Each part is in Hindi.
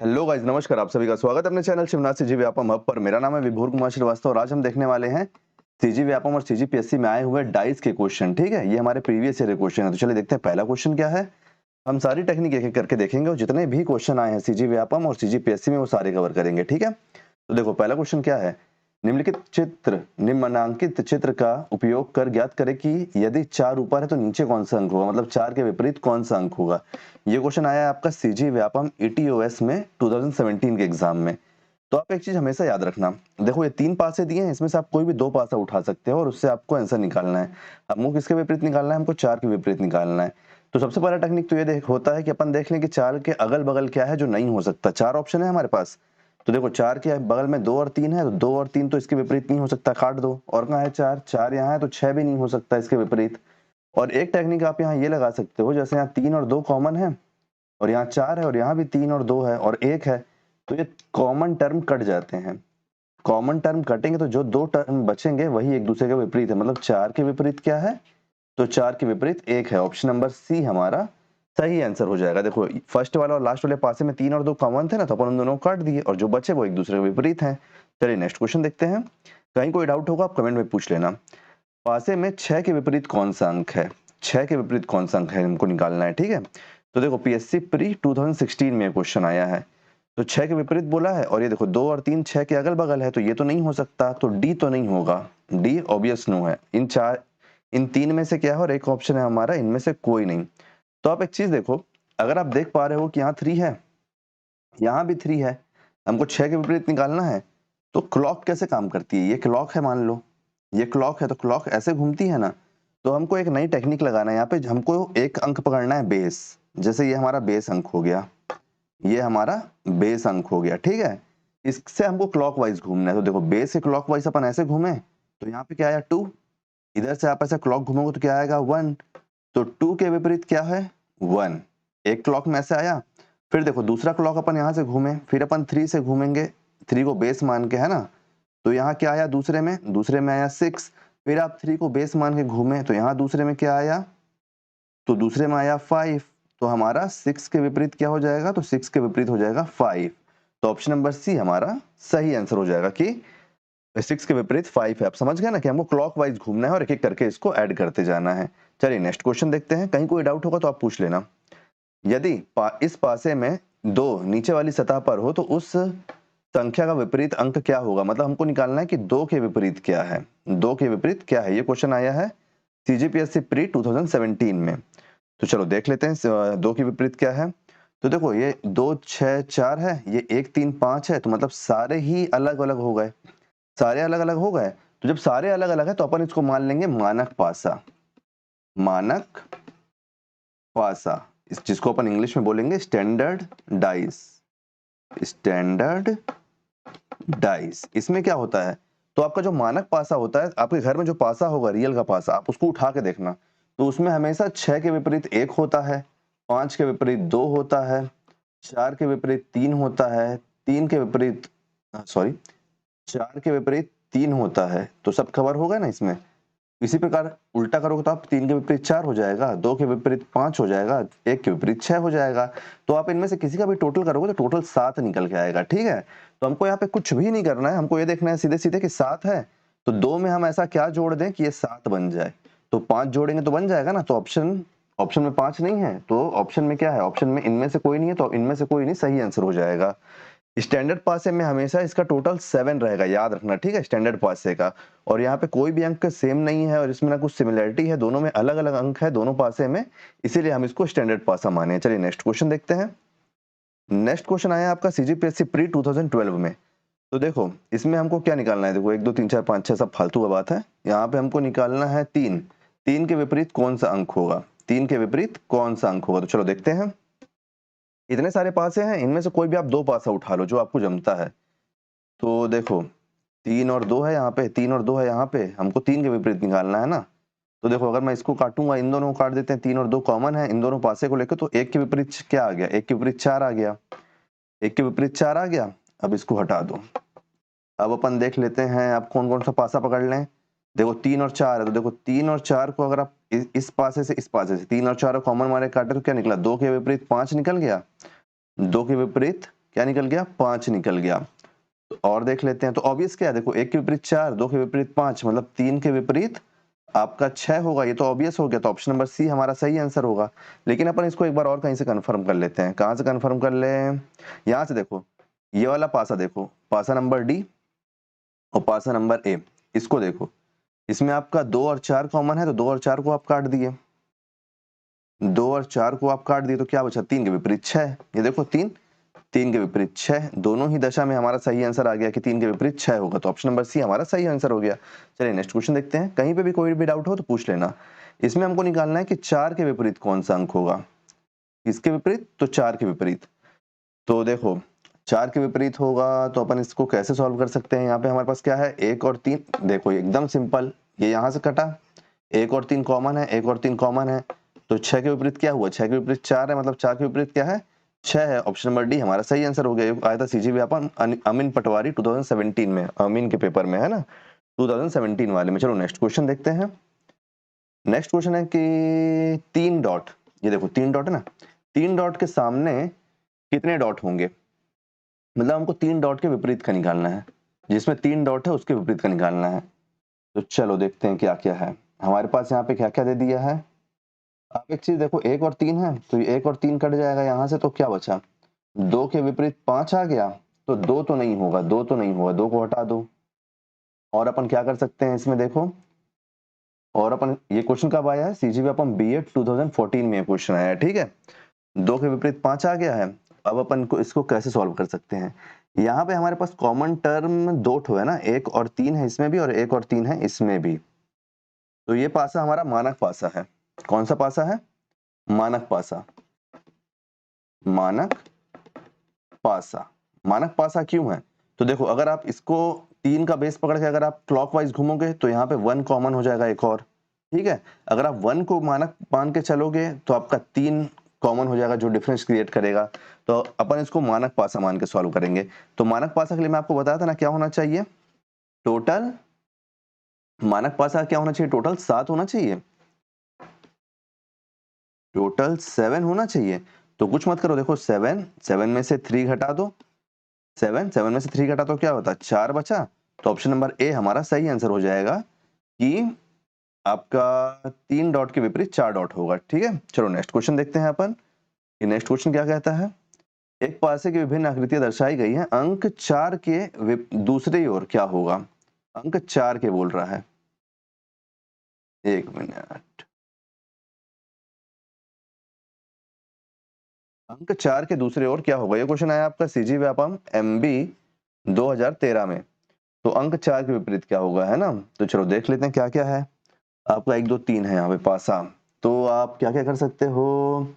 हेलो गाइस, नमस्कार। आप सभी का स्वागत है अपने channel Shivnath CG Vyapam hub पर। मेरा नाम है विभोर कुमार श्रीवास्तव और आज हम देखने वाले हैं सीजी व्यापम और सीजी पीएससी में आए हुए डाइस के क्वेश्चन। ठीक है, ये हमारे प्रीवियस ईयर के क्वेश्चन है। तो चलिए देखते हैं पहला क्वेश्चन क्या है। हम सारी टेक्निक एक एक करके देखेंगे और जितने भी क्वेश्चन आए हैं सीजी व्यापम और सीजी पीएससी में वो सारे कवर करेंगे। ठीक है, तो देखो पहला क्वेश्चन क्या है। निम्नांकित चित्र का उपयोग कर ज्ञात करें कि यदि 4 ऊपर है तो नीचे कौन सा अंक होगा, मतलब 4 के विपरीत कौन सा अंक होगा। ये क्वेश्चन आया है आपका सीजी व्यापम ईटीओएस में 2017 के एग्जाम में। तो आप एक चीज हमेशा याद रखना, देखो ये 3 पासे दिए हैं, इसमें से आप कोई भी 2 पासा उठा सकते हो और उससे आपको आंसर निकालना है। हमको किसके विपरीत निकालना है, हमको 4 के विपरीत निकालना है। तो सबसे पहला टेक्निक तो ये देख होता है कि अपन देख लें कि 4 के अगल बगल क्या है जो नहीं हो सकता। 4 ऑप्शन है हमारे पास, तो देखो 4 के बगल में 2 और 3 है, तो 2 और 3 तो इसके विपरीत नहीं हो सकता, काट दो। और कहाँ है 4, 4 यहाँ है तो 6 भी नहीं हो सकता इसके विपरीत। और एक टेक्निक आप यहाँ ये लगा सकते हो, जैसे यहाँ 3 और 2 कॉमन है और यहाँ 4 है और यहाँ भी 3 और 2 है और 1 है, तो ये कॉमन टर्म कट जाते हैं। कॉमन टर्म कटेंगे तो जो 2 टर्म बचेंगे वही एक दूसरे के विपरीत है। मतलब 4 के विपरीत क्या है, तो 4 के विपरीत 1 है। ऑप्शन नंबर सी हमारा सही आंसर हो जाएगा। देखो फर्स्ट वाला और लास्ट वाले पासे में 3 और 2 कॉमन थे ना, तो अपन उन दोनों को काट दिए और जो बचे वो एक दूसरे के विपरीत हैं। चलिए नेक्स्ट क्वेश्चन देखते हैं। कहीं कोई डाउट होगा आप कमेंट में पूछ लेना। पासे में 6 के विपरीत कौन सा अंक है, 6 के विपरीत कौन सा अंक है हमको निकालना है। ठीक है, तो देखो पीएससी प्री 2016 में क्वेश्चन आया है, तो 6 के विपरीत बोला है और ये देखो 2 और 3 6 के अगल बगल है, तो ये तो नहीं हो सकता, तो डी तो नहीं होगा, डी ऑब्वियस नो है। इन 3 में से क्या है और एक ऑप्शन है हमारा इनमें से कोई नहीं। तो आप एक चीज देखो, अगर आप देख पा रहे हो कि यहाँ 3 है, यहाँ भी 3 है, हमको 6 के विपरीत निकालना है, तो क्लॉक कैसे काम करती है। ये क्लॉक है, मान लो ये क्लॉक है, तो क्लॉक ऐसे घूमती है ना, तो हमको एक नई टेक्निक लगाना है। यहाँ पे हमको एक अंक पकड़ना है बेस, जैसे ये हमारा बेस अंक हो गया, ये हमारा बेस अंक हो गया। ठीक है, इससे हमको क्लॉकवाइज घूमना है। तो देखो बेस से क्लॉकवाइज अपन ऐसे घूमे तो यहाँ पे क्या आया 2, इधर से आप ऐसे क्लॉक घूमोगे तो क्या आएगा 1, तो 2 के विपरीत क्या है 1। एक क्लॉक में ऐसे आया, फिर देखो दूसरा क्लॉक अपन यहाँ से घूमे, फिर अपन 3 से घूमेंगे, 3 को बेस मान के, है ना, तो यहाँ क्या आया दूसरे में आया 6। फिर आप 3 को बेस मान के घूमे तो यहाँ दूसरे में क्या आया, तो दूसरे में आया 5। तो हमारा 6 के विपरीत क्या हो जाएगा, तो 6 के विपरीत हो जाएगा 5। तो ऑप्शन नंबर सी हमारा सही आंसर हो जाएगा कि 6 के विपरीत 5 है। आप समझ गए ना कि हमको क्लॉकवाइज घूमना है और एक एक करके इसको ऐड करते जाना है। चलिए नेक्स्ट क्वेश्चन देखते हैं। कहीं कोई डाउट होगा तो आप पूछ लेना। यदि इस पासे में 2 नीचे वाली सतह पर हो तो उस संख्या का विपरीत अंक क्या होगा। मतलब हमको निकालना है कि 2 के विपरीत क्या है, 2 के विपरीत क्या है। ये क्वेश्चन आया है सीजीपीएससी प्री 2017 में। तो चलो देख लेते हैं 2 के विपरीत क्या है। तो देखो ये 2 6 4 है, ये 1 3 5 है, तो मतलब सारे ही अलग अलग हो गए, सारे अलग अलग हो गए। तो जब सारे अलग अलग है तो अपन इसको मान लेंगे मानक पासा, मानक पासा, जिसको अपन इंग्लिश में बोलेंगे स्टैंडर्ड डाइस, स्टैंडर्ड डाइस। इसमें क्या होता है, तो आपका जो मानक पासा होता है, आपके घर में जो पासा होगा रियल का पासा, आप उसको उठा के देखना, तो उसमें हमेशा 6 के विपरीत 1 होता है, 5 के विपरीत 2 होता है, 4 के विपरीत 3 होता है, 3 के विपरीत 4 के विपरीत 3 होता है। तो सब कवर होगा ना इसमें। इसी प्रकार उल्टा करोगे तो आप 3 के विपरीत 4 हो जाएगा, 2 के विपरीत 5 हो जाएगा, 1 के विपरीत 6 हो जाएगा। तो आप इनमें से किसी का भी टोटल करोगे तो टोटल 7 निकल के आएगा। ठीक है, तो हमको यहाँ पे कुछ भी नहीं करना है, हमको ये देखना है सीधे सीधे कि 7 है तो 2 में हम ऐसा क्या जोड़ दें कि ये 7 बन जाए। तो 5 जोड़ेंगे तो बन जाएगा ना। तो ऑप्शन में 5 नहीं है, तो ऑप्शन में क्या है, ऑप्शन में इनमें से कोई नहीं है, तो इनमें से कोई नहीं, सही आंसर हो जाएगा। स्टैंडर्ड पासे में हमेशा इसका टोटल 7 रहेगा, याद रखना। ठीक है, स्टैंडर्ड पासे का, और यहाँ पे कोई भी अंक सेम नहीं है और इसमें ना कुछ सिमिलरिटी है, दोनों में अलग अलग अंक है दोनों पासे में, इसीलिए हम इसको स्टैंडर्ड पासा माने। चलिए नेक्स्ट क्वेश्चन देखते हैं। नेक्स्ट क्वेश्चन आया आपका सीजीपीएससी प्री 2012 में। तो देखो इसमें हमको क्या निकालना है, देखो 1 2 3 4 5 6 सब फालतू का बात है। यहाँ पे हमको निकालना है 3, 3 के विपरीत कौन सा अंक होगा, 3 के विपरीत कौन सा अंक होगा। तो चलो देखते हैं। इतने सारे पासे हैं, इनमें से कोई भी आप 2 पासा उठा लो जो आपको जमता है। तो देखो 3 और 2 है यहाँ पे, 3 और 2 है यहाँ पे, हमको 3 के विपरीत निकालना है ना। तो देखो अगर मैं इसको काटूंगा, इन दोनों को काट देते हैं, 3 और 2 कॉमन है, इन दोनों पासे को लेकर, तो 1 के विपरीत क्या आ गया, 1 के विपरीत 4 आ गया, 1 के विपरीत 4 आ गया। अब इसको हटा दो। अब अपन देख लेते हैं आप कौन कौन सा पासा पकड़ लें। देखो 3 और 4 है, तो देखो 3 और 4 को अगर आप इस पासे से इस पासे से 3 और 4 कॉमन मारे काटे तो क्या निकला, 2 के विपरीत 5 निकल गया, 2 के विपरीत क्या निकल गया, 5 निकल गया। तो और देख लेते हैं, तो ऑब्वियस क्या है, देखो 1 के विपरीत 4, 2 के विपरीत 5, मतलब 3 के विपरीत आपका 6 होगा, ये तो ऑब्वियस हो गया। तो ऑप्शन नंबर सी हमारा सही आंसर होगा। लेकिन अपन इसको एक बार और कहीं से कंफर्म कर लेते हैं। कहां से कंफर्म कर लें, यहां से देखो, ये वाला पासा देखो, पासा नंबर डी और पासा नंबर ए, इसको देखो, इसमें आपका 2 और 4 कॉमन है, तो 2 और 4 को आप काट दिए, 2 और 4 को आप काट दिए तो क्या बचा, 3 के विपरीत 6। ये देखो 3 के विपरीत 6, दोनों ही दशा में हमारा सही आंसर आ गया कि 3 के विपरीत 6 होगा। तो ऑप्शन नंबर सी हमारा सही आंसर हो गया। चलिए नेक्स्ट क्वेश्चन देखते हैं। कहीं पे भी कोई भी डाउट हो तो पूछ लेना। इसमें हमको निकालना है कि 4 के विपरीत कौन सा अंक होगा। किसके विपरीत, तो 4 के विपरीत। तो देखो 4 के विपरीत होगा तो अपन इसको कैसे सॉल्व कर सकते हैं। यहाँ पे हमारे पास क्या है, 1 और 3, देखो एकदम सिंपल, ये यहाँ से कटा, 1 और 3 कॉमन है, 1 और 3 कॉमन है, तो 6 के विपरीत क्या हुआ, 6 के विपरीत 4 है, मतलब 4 के विपरीत क्या है, 6 है। ऑप्शन नंबर डी हमारा सही आंसर हो गया। आया था सीजी व्यापम अमीन पटवारी 2017 में, अमीन के पेपर में, है ना, 2017 वाले में। चलो नेक्स्ट क्वेश्चन देखते हैं। नेक्स्ट क्वेश्चन है कि 3 डॉट, ये देखो 3 डॉट है ना, 3 डॉट के सामने कितने डॉट होंगे, मतलब हमको 3 डॉट के विपरीत का निकालना है, जिसमें 3 डॉट है उसके विपरीत का निकालना है। तो चलो देखते हैं क्या क्या है हमारे पास। यहाँ पे क्या क्या दे दिया है, आप एक चीज देखो, 1 और 3 है, तो ये 1 और 3 कट जाएगा यहाँ से, तो क्या बचा, 2 के विपरीत 5 आ गया, तो 2 तो नहीं होगा, 2 तो नहीं होगा, 2 को हटा दो। और अपन क्या कर सकते हैं इसमें देखो, और अपन, ये क्वेश्चन कब आया है, सीजीबी अपन बीएड 2014 में क्वेश्चन आया है, ठीक है। 2 के विपरीत 5 आ गया है। अब अपन को इसको कैसे सॉल्व कर सकते हैं। यहाँ पे हमारे पास कॉमन टर्म 2 ठो है ना, 1 और 3 है इसमें भी और 1 और 3 है इसमें भी। तो ये पासा हमारा मानक पासा है। कौन सा पासा है, मानक पासा। मानक पासा, मानक पासा क्यों है, तो देखो अगर आप इसको 3 का बेस पकड़ के अगर आप क्लॉकवाइज घूमोगे तो यहाँ पे 1 कॉमन हो जाएगा एक और, ठीक है। अगर आप 1 को मानक मान के चलोगे तो आपका 3 कॉमन हो जाएगा जो डिफरेंस क्रिएट करेगा। तो अपन इसको मानक पासा मान के सॉल्व करेंगे। तो मानक पासा के लिए मैं आपको बताया था ना क्या होना चाहिए, टोटल मानक पासा क्या होना चाहिए, टोटल 7 होना चाहिए, टोटल 7 होना चाहिए। तो कुछ मत करो, देखो 7 में से 3 घटा दो, 7 में से 3 घटा तो क्या होता है, 4 बचा। तो ऑप्शन नंबर ए हमारा सही आंसर हो जाएगा कि आपका 3 डॉट के विपरीत 4 डॉट होगा, ठीक है। चलो नेक्स्ट क्वेश्चन देखते हैं अपन। ये नेक्स्ट क्वेश्चन क्या कहता है, एक पासे की विभिन्न आकृतियां दर्शाई गई हैं, अंक 4 के दूसरी ओर क्या होगा। अंक 4 के बोल रहा है, एक मिनट, अंक 4 के दूसरे ओर क्या होगा। ये क्वेश्चन आया आपका सीजी व्यापम एमबी 2013 में। तो अंक 4 के विपरीत क्या होगा, है ना। तो चलो देख लेते हैं क्या क्या है। आपका 1 2 3 है यहाँ पे पासा, तो आप क्या क्या कर सकते हो,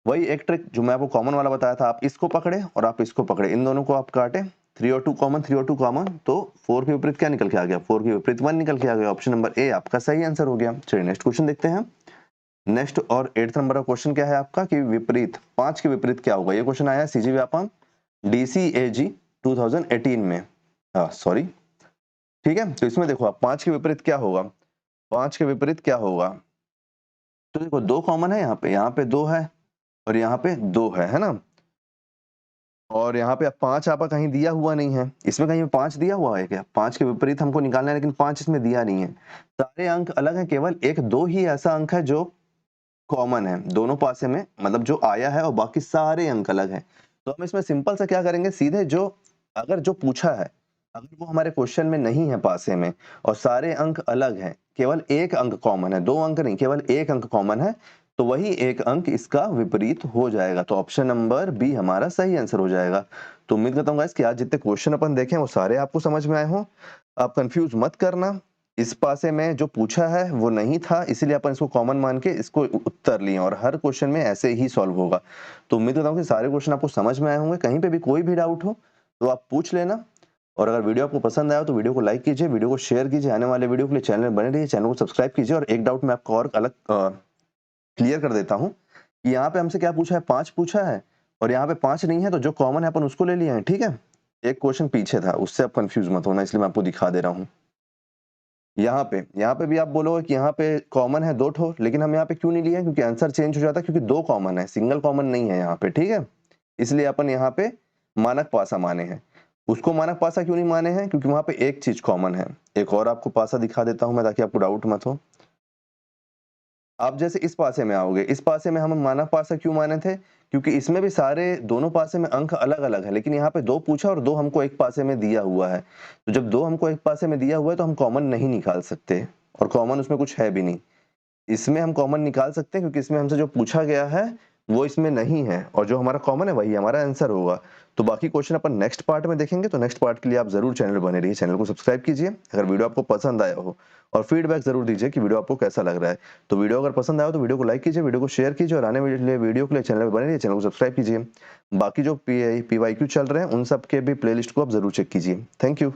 वही एक ट्रिक जो मैं आपको कॉमन वाला बताया था, आप इसको पकड़े और आप इसको पकड़े, इन दोनों को आप काटे, 3 और 2 कॉमन, 3 और 2 कॉमन, तो 4 के विपरीत क्या निकल के आ गया, 4 के विपरीत 1 निकल के आ गया। ऑप्शन नंबर ए आपका सही आंसर हो गया। चलिए नेक्स्ट क्वेश्चन देखते हैं। नेक्स्ट और 8th नंबर का क्वेश्चन क्या है आपका कि विपरीत 5 के विपरीत क्या होगा। ये क्वेश्चन आया सीजी व्यापम डीसीएजी 2018 में, सॉरी, ठीक है। तो इसमें देखो आप 5 के विपरीत क्या होगा, 5 के विपरीत क्या होगा, तो देखो 2 कॉमन है, यहाँ पे 2 है और यहाँ पे 2 है ना। और यहाँ पे 5 आपका कहीं दिया हुआ नहीं है, इसमें कहीं 5 दिया हुआ है क्या, 5 के विपरीत हमको निकालना है लेकिन 5 इसमें दिया नहीं है। सारे अंक अलग है, केवल 1 2 ही ऐसा अंक है जो कॉमन है दोनों पासे में, मतलब जो आया है, और बाकी सारे अंक अलग हैं। तो हम इसमें सिंपल सा क्या करेंगे, सीधे जो अगर जो पूछा है अगर वो हमारे क्वेश्चन में नहीं है पासे में और सारे अंक अलग हैं, केवल एक अंक कॉमन है, 2 अंक नहीं, केवल एक अंक कॉमन है, तो वही एक अंक इसका विपरीत हो जाएगा। तो ऑप्शन नंबर बी हमारा सही आंसर हो जाएगा। तो उम्मीद करता हूँ गाइस कि आज जितने क्वेश्चन अपन देखे वो सारे आपको समझ में आए हों। आप कंफ्यूज मत करना, इस पासे में जो पूछा है वो नहीं था, इसीलिए अपन इसको कॉमन मान के इसको उत्तर लिए, और हर क्वेश्चन में ऐसे ही सॉल्व होगा। तो उम्मीद करता हूँ कि सारे क्वेश्चन आपको समझ में आए होंगे। कहीं पे भी कोई भी डाउट हो तो आप पूछ लेना, और अगर वीडियो आपको पसंद आया तो वीडियो को लाइक कीजिए, वीडियो को शेयर कीजिए, आने वाले वीडियो के लिए चैनल में बने रहिए, चैनल को सब्सक्राइब कीजिए। और एक डाउट मैं आपको और अलग क्लियर कर देता हूँ, यहाँ पे हमसे क्या पूछा है, 5 पूछा है और यहाँ पे 5 नहीं है, तो जो कॉमन है अपन उसको ले लिए हैं, ठीक है। एक क्वेश्चन पीछे था, उससे आप कंफ्यूज मत होना, इसलिए मैं आपको दिखा दे रहा हूँ। यहाँ पे भी आप बोलोगे कि यहाँ पे कॉमन है 2 ठो, लेकिन हम यहाँ पे क्यों नहीं लिए, क्योंकि आंसर चेंज हो जाता है, क्योंकि 2 कॉमन है, सिंगल कॉमन नहीं है यहाँ पे, ठीक है। इसलिए अपन यहाँ पे मानक पासा माने हैं। उसको मानक पासा क्यों नहीं माने हैं? क्योंकि वहां पे एक चीज कॉमन है। एक और आपको पासा दिखा देता हूं मैं ताकि आपको डाउट मत हो। आप जैसे इस पासे में आओगे, इस पासे में हम मानक पासा क्यों माने थे? क्योंकि इसमें भी सारे दोनों पासे में अंक अलग-अलग है, लेकिन यहाँ पे 2 पूछा और 2 हमको एक पासे में दिया हुआ है। तो जब 2 हमको एक पासे में दिया हुआ है तो हम कॉमन नहीं निकाल सकते और कॉमन उसमें कुछ है भी नहीं। इसमें हम कॉमन निकाल सकते हैं क्योंकि इसमें हमसे जो पूछा गया है वो इसमें नहीं है और जो हमारा कॉमन है वही हमारा आंसर होगा। तो बाकी क्वेश्चन अपन नेक्स्ट पार्ट में देखेंगे, तो नेक्स्ट पार्ट के लिए आप जरूर चैनल बने रहिए, चैनल को सब्सक्राइब कीजिए अगर वीडियो आपको पसंद आया हो और फीडबैक जरूर दीजिए कि वीडियो आपको कैसा लग रहा है। तो वीडियो अगर पसंद आया हो तो वीडियो को लाइक कीजिए, वीडियो को शेयर कीजिए और आने वाले वीडियो के लिए चैनल पर बने रहिए, चैनल को सब्सक्राइब कीजिए। बाकी जो PYQ चल रहे हैं उन सब के भी प्लेलिस्ट को आप जरूर चेक कीजिए। Thank you.